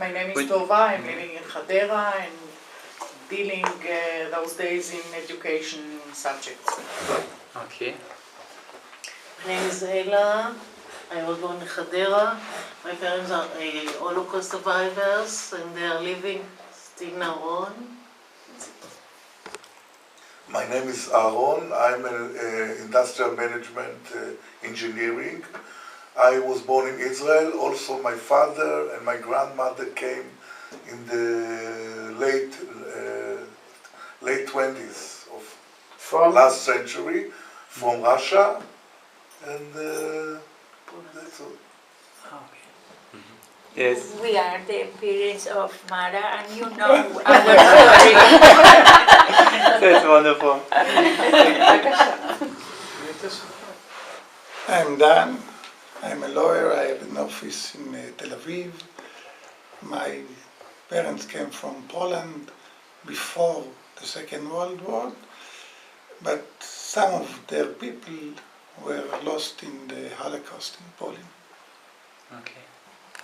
My name is Tova. I'm living in Hadera and dealing those days in education subjects. Okay. My name is Ella. I was born in Hadera. My parents are Holocaust survivors and they are living still now on. My name is Aaron. I'm an industrial management engineering. I was born in Israel. Also, my father and my grandmother came in the late 20s of last century from Russia, and that's all. Okay. Yes. We are the parents of Mara, and you know our story. That's wonderful. I'm Dan. I'm a lawyer. I have an office in Tel Aviv. My parents came from Poland before the Second World War, but some of their people were lost in the Holocaust in Poland. Okay.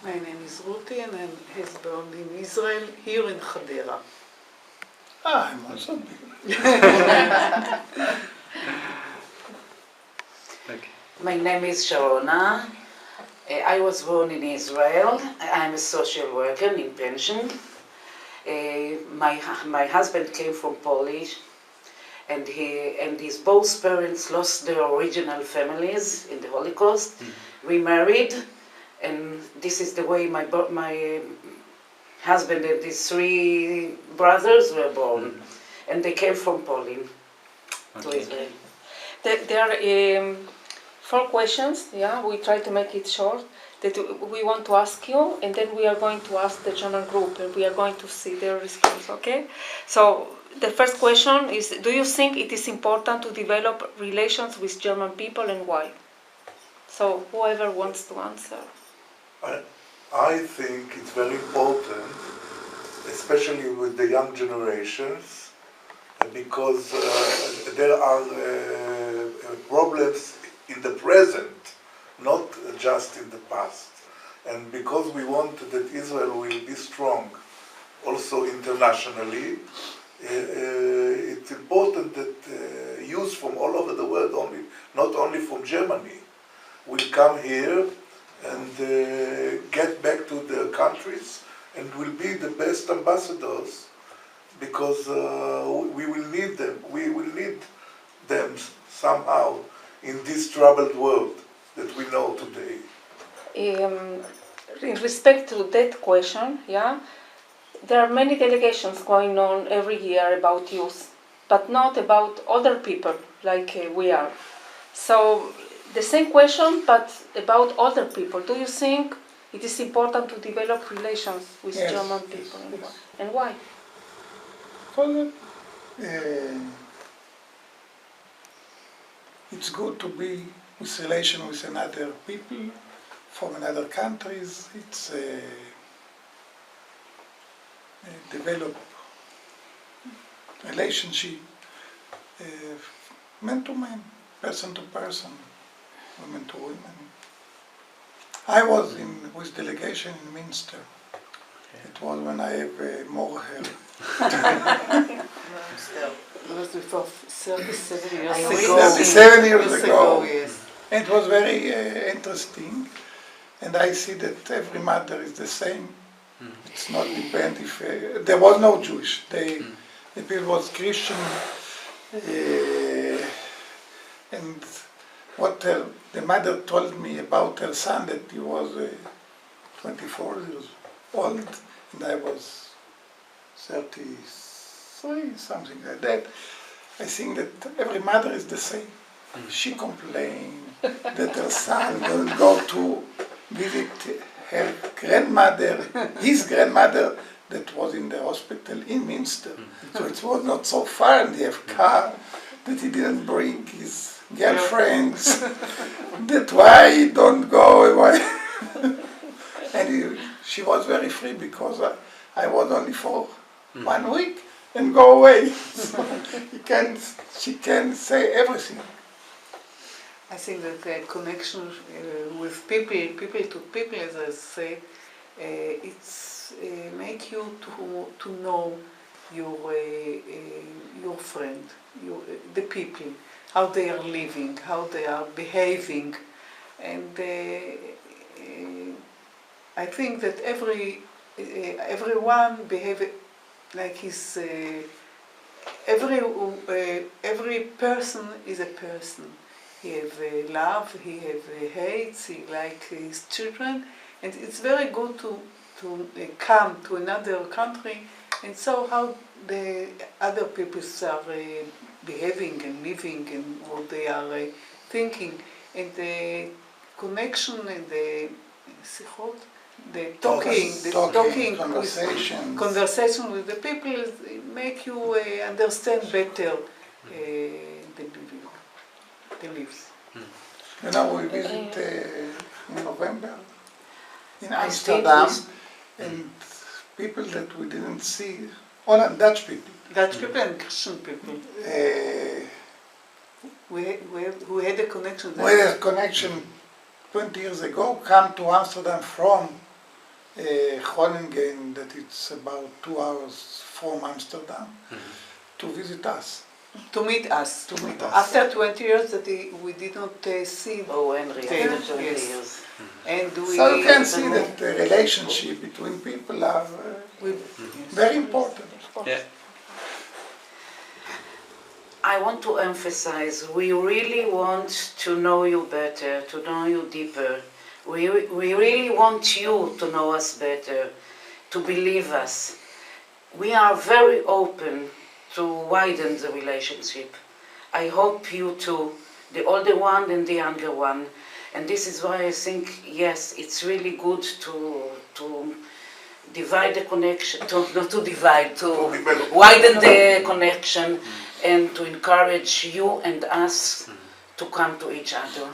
My name is Ruti and I was born in Israel, here in Hadera. I'm also big. Okay. My name is Sharona. I was born in Israel. I'm a social worker in pension. My husband came from Polish, and his both parents lost their original families in the Holocaust. Remarried, and this is the way my husband and his three brothers were born, and they came from Poland to Israel. There are 4 questions, yeah, we try to make it short, that we want to ask you, and then we are going to ask the German group, and we are going to see their response, okay? So, the first question is, do you think it is important to develop relations with German people, and why? So, whoever wants to answer. I think it's very important, especially with the young generations, because there are problems in the present, not just in the past. And because we want that Israel will be strong also internationally, it's important that youth from all over the world, not only from Germany, will come here and get back to their countries and will be the best ambassadors, because we will need them. We will need them somehow in this troubled world that we know today. In respect to that question, yeah, there are many delegations going on every year about youth, but not about other people like we are. So the same question, but about other people. Do you think it is important to develop relations with German people? Yes. And why? It's good to be with relation with another people from another countries. It's develop relationship, man to man, person to person, women to women. I was with delegation in Minster. It was when I have more hair. It was before 37 years I ago. know. 37 years ago. Yes. It was very interesting, and I see that every mother is the same. It's not depend if there was no Jewish. The people was Christian, and what the mother told me about her son, that he was 24 years old, and I was 33, something like that. I think that every mother is the same. She complained that her son don't go to visit her grandmother, his grandmother, that was in the hospital in Minster. So it was not so far, and he have car, that he didn't bring his girlfriends. That's why he don't go away. And she was very free, because I was only for 1 week and go away. So she can say everything. I think that the connection with people to people, as I say, it's make you to know your friend, the people, how they are living, how they are behaving, and I think that everyone behave like his. Every person is a person. He have love, he have hates, he like his children, and it's very good to come to another country and so how the other people are behaving and living and what they are thinking, and the connection and the שיחות, the talking conversation with the people make you understand better the lives. You know, we visit in November in Amsterdam, and people that we didn't see, all Dutch people. Dutch people and Christian people. We had a connection there. We had a connection 20 years ago, come to Amsterdam from Groningen, that it's about 2 hours from Amsterdam, to visit us. To meet us. After 20 years that we did not see. Oh, Henry, after 20 yes. years. And we, So you can see that the relationship between people are very important. Yeah. I want to emphasize, we really want to know you better, to know you deeper. We really want you to know us better, to believe us. We are very open to widen the relationship. I hope you two, the older one and the younger one, and this is why I think, yes, it's really good to divide the connection, not to divide, to widen the connection and to encourage you and us to come to each other.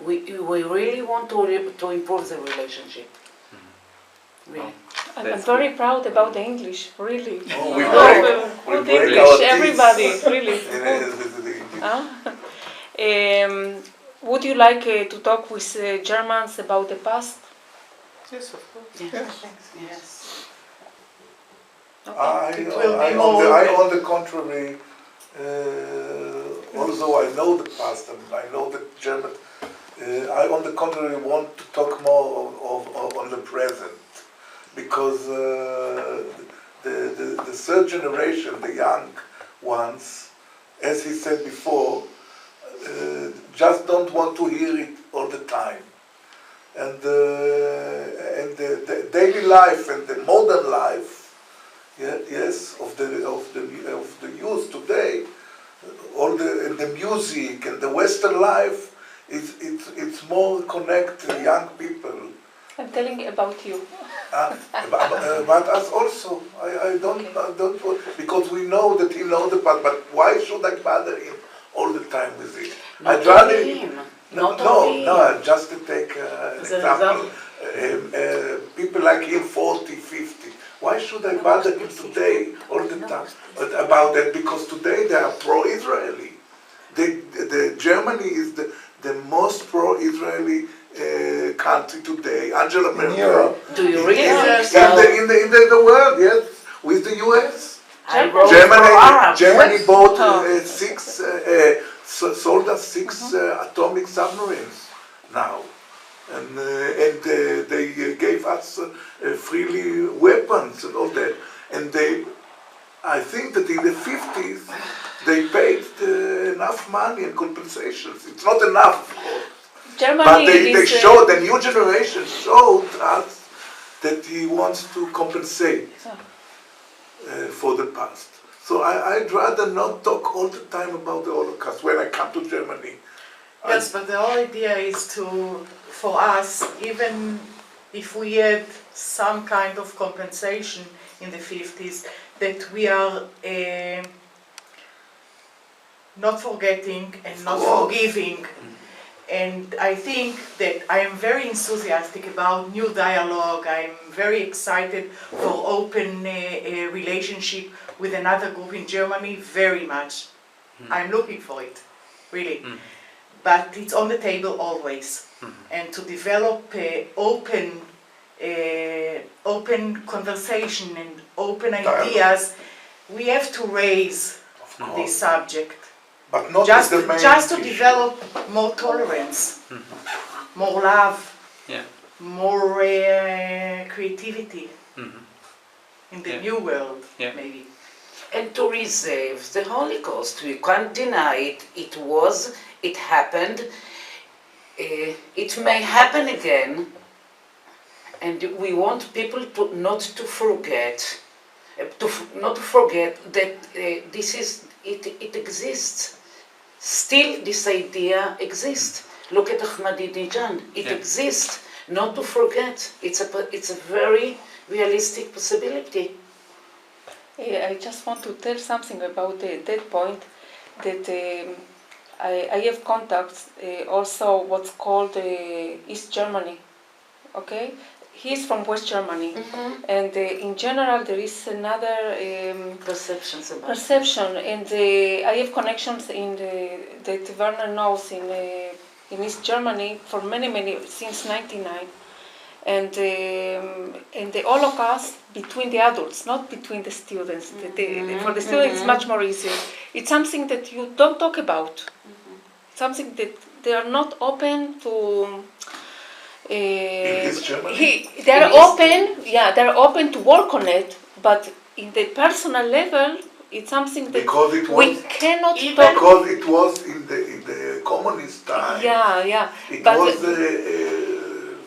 We really want to improve the relationship. Really. I'm very proud about the English, really. Oh, we Good break English, our teeth. everybody, really. Would you like to talk with Germans about the past? yes, of course. Yes. On the contrary, although I know the past and I know the German, I on the contrary want to talk more on the present, because the third generation, the young ones, as he said before, just don't want to hear it all the time. And the daily life and the modern life, yes, of the youth today, all the music and the Western life, it's more connect to young people. I'm telling about you. But us also, I don't because we know that he knows the past. But why should I bother him all the time with it? I'd rather him. No, just to take an example. People like him, 40, 50. Why should I bother him today all the time about that? Because today they are pro-Israeli. The Germany is the most pro-Israeli country today. Angela Merkel. Do you really think so? In the world, yes, with the US. Germany bought sold us 6 atomic submarines now, and they gave us freely weapons and all that. And I think that in the 50s they paid enough money and compensations. It's not enough, of course. Germany But they showed, the new generation showed us that he wants to compensate for the past. So I'd rather not talk all the time about the Holocaust when I come to Germany. Yes, but the whole idea is for us, even if we had some kind of compensation in the 50s, that we are not forgetting and not forgiving. And I think that I am very enthusiastic about new dialogue. I'm very excited for open relationship with another group in Germany, very much. I'm looking for it, really. But it's on the table always. And to develop open open conversation and open Dialogue. ideas, we have to raise Of course. this subject. But not Just, as the main just to issue. develop more tolerance, more love, Yeah. more creativity in the Yeah. new world, Yeah. maybe. And to reserve the Holocaust. We can't deny it. It happened. It may happen again. And we want people not to forget that it exists. Still, this idea exists. Look at Ahmadinejad. It Yeah. exists. Not to forget. It's a very realistic possibility. I just want to tell something about that point, that I have contacts also what's called East Germany, okay? He's from West Germany, and in general there is another Perceptions about perception, and I have connections that Werner knows in East Germany for many since '99. And the Holocaust between the adults, not between the students. For the students, it's much more easy. It's something that you don't talk about. Something that they are not open to. In East Germany? They're open. Yeah, they're open to work on it. But in the personal level, it's something that Because it we was, cannot talk. because it was in the communist time. Yeah. It But was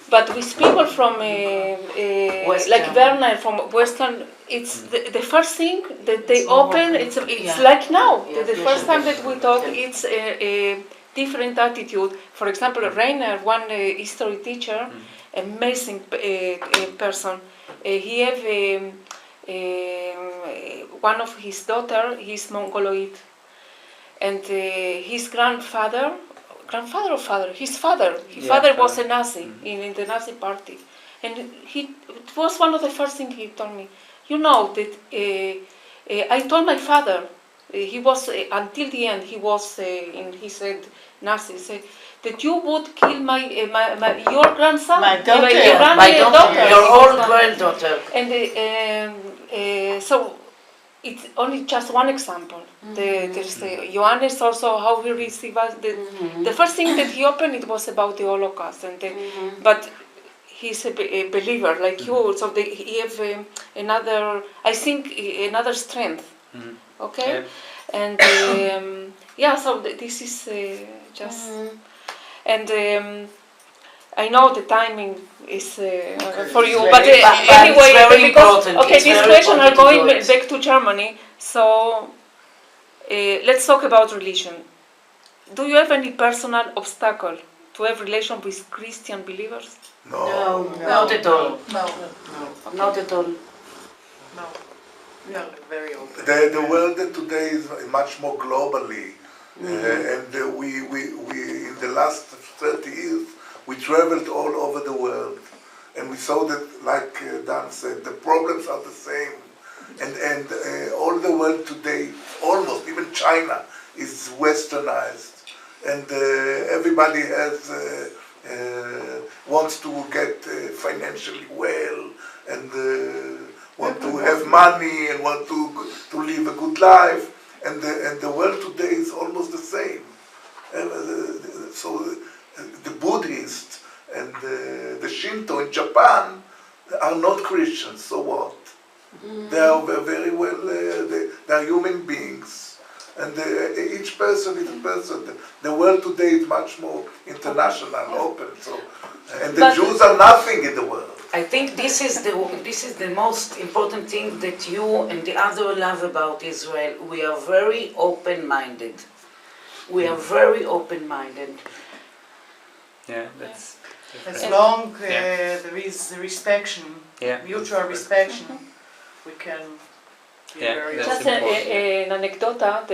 But with people from Western. like Werner from Western, it's the first thing that they It's more open. open. It's Yeah. like now. Yeah, The yeah, first time yeah. that we talk, Yeah. it's a different attitude. For example, Rainer, one history teacher, amazing person. He have one of his daughter. He's Mongoloid, and his grandfather or father? His father. His Yeah, father was father. a Nazi in the Nazi party, and it was one of the first things he told me. You know that I told my father. He was until the end. He was he said Nazi said that you would kill your grandson, My daughter. your My daughter, your own Yes. granddaughter. And so it's only just one example. There's Johannes also, how he received us. The first thing that he opened, it was about the Holocaust, and but he's a believer like you, so he have another, I think, another strength. Okay, and so this is just, and I know the timing is for you, but anyway, it's very because important. okay, It's this very question are important to going do it. back to Germany. So let's talk about religion. Do you have any personal obstacle to have relation with Christian believers? No, not at all. No, Not at all. no. We are very open. the world today is much more globally, and we in the last 30 years we traveled all over the world, and we saw that, like Dan said, the problems are the same, and all the world today, almost even China, is westernized, and everybody has wants to get financially well, and want to have money and want to live a good life, and the world today is almost the same. So the Buddhists and the Shinto in Japan are not Christians. So what? They are very well. They are human beings, and each person is a person. The world today is much more international, open. So, and the Jews are nothing in the world. I think this is the most important thing that you and the other love about Israel. We are very open-minded. We are very open-minded. Yeah, that's As different. long Yeah. there is respect, Yeah. mutual respect, we can be Yeah, very that's Just open. important. an anecdota that